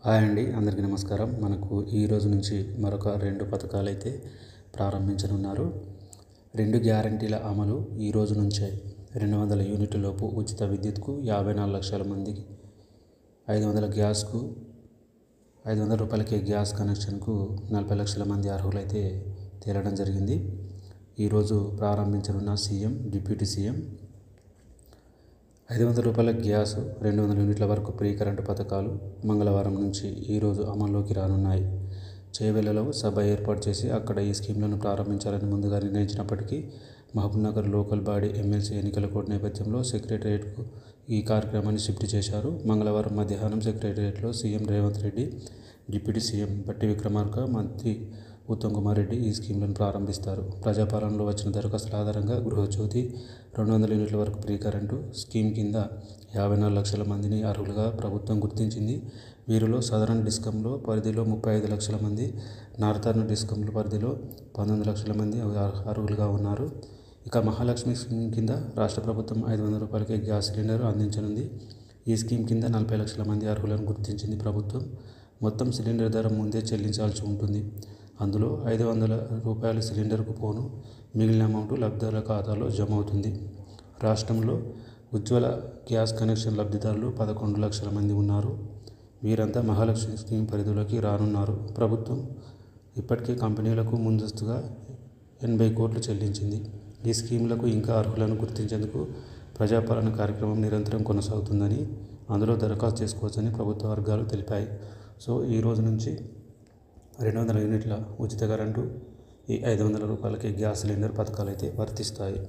Hi అండి, అందరికీ నమస్కారం. మనకు ఈ రోజు నుంచి మరొక 2 పథకాలు అయితే ప్రారంభించనున్నారు. 2 గ్యారంటీల అమలు ఈ రోజు నుంచే. 200 యూనిట్ల లోపు ఉచిత విద్యుత్కు 54 లక్షల మందికి, 500 గ్యాస్కు 500 రూపాయలకే గ్యాస్ కనెక్షన్కు 40 లక్షల మంది అర్హులైతే తేలడం జరిగింది. ఈరోజు ప్రారంభించనున్న సీఎం, డిప్యూటీ సీఎం 500 రూపాయల గ్యాస్, 200 యూనిట్ల వరకు ఫ్రీ కరెంటు పథకాలు మంగళవారం నుంచి ఈరోజు అమల్లోకి రానున్నాయి. చేవెళ్లలో సభ ఏర్పాటు చేసి అక్కడ ఈ స్కీమ్లను ప్రారంభించాలని ముందుగా నిర్ణయించినప్పటికీ మహబూబ్నగర్ లోకల్ బాడీ ఎమ్మెల్సీ ఎన్నికల కోడ్ నేపథ్యంలో సెక్రటేరియట్కు ఈ కార్యక్రమాన్ని షిఫ్ట్ చేశారు. మంగళవారం మధ్యాహ్నం సెక్రటేరియట్లో CM Revanth Reddy, deputy CM Bhatti Vikramarka, మంత్రి ఉత్తమ్ కుమార్ రెడ్డి ఈ స్కీమ్లను ప్రారంభిస్తారు. ప్రజాపాలనలో వచ్చిన దరఖాస్తుల ఆధారంగా గృహజ్యోతి 200 యూనిట్ల వరకు ఫ్రీ కరెంటు స్కీమ్ కింద 54 లక్షల మందిని అర్హులుగా ప్రభుత్వం గుర్తించింది. వీరిలో సదరన్ డిస్కంలో పరిధిలో 35 లక్షల మంది, నార్థర్న్ డిస్కంల పరిధిలో 19 లక్షల మంది అర్హులుగా ఉన్నారు. ఇక మహాలక్ష్మి స్కీమ్ కింద రాష్ట్ర ప్రభుత్వం 500 రూపాయలకే గ్యాస్ సిలిండర్ అందించనుంది. ఈ స్కీమ్ కింద 40 లక్షల మంది అర్హులను గుర్తించింది ప్రభుత్వం. మొత్తం సిలిండర్ ధర ముందే చెల్లించాల్సి ఉంటుంది. అందులో 500 రూపాయలు సిలిండర్కు పోను, మిగిలిన అమౌంట్ లబ్ధిదారుల ఖాతాలో జమ అవుతుంది. రాష్ట్రంలో ఉజ్వల గ్యాస్ కనెక్షన్ లబ్ధిదారులు 11 లక్షల మంది ఉన్నారు. వీరంతా మహాలక్ష్మి స్కీమ్ పరిధిలోకి రానున్నారు. ప్రభుత్వం ఇప్పటికే కంపెనీలకు ముందస్తుగా 80 కోట్లు చెల్లించింది. ఈ స్కీములకు ఇంకా అర్హులను గుర్తించేందుకు ప్రజాపాలన కార్యక్రమం నిరంతరం కొనసాగుతుందని, అందులో దరఖాస్తు చేసుకోవచ్చని ప్రభుత్వ వర్గాలు తెలిపాయి. సో ఈ రోజు నుంచి 200 యూనిట్ల ఉచిత కరెంటు, ఈ 500 రూపాయలకే గ్యాస్ సిలిండర్ పథకాలు అయితే వర్తిస్తాయి.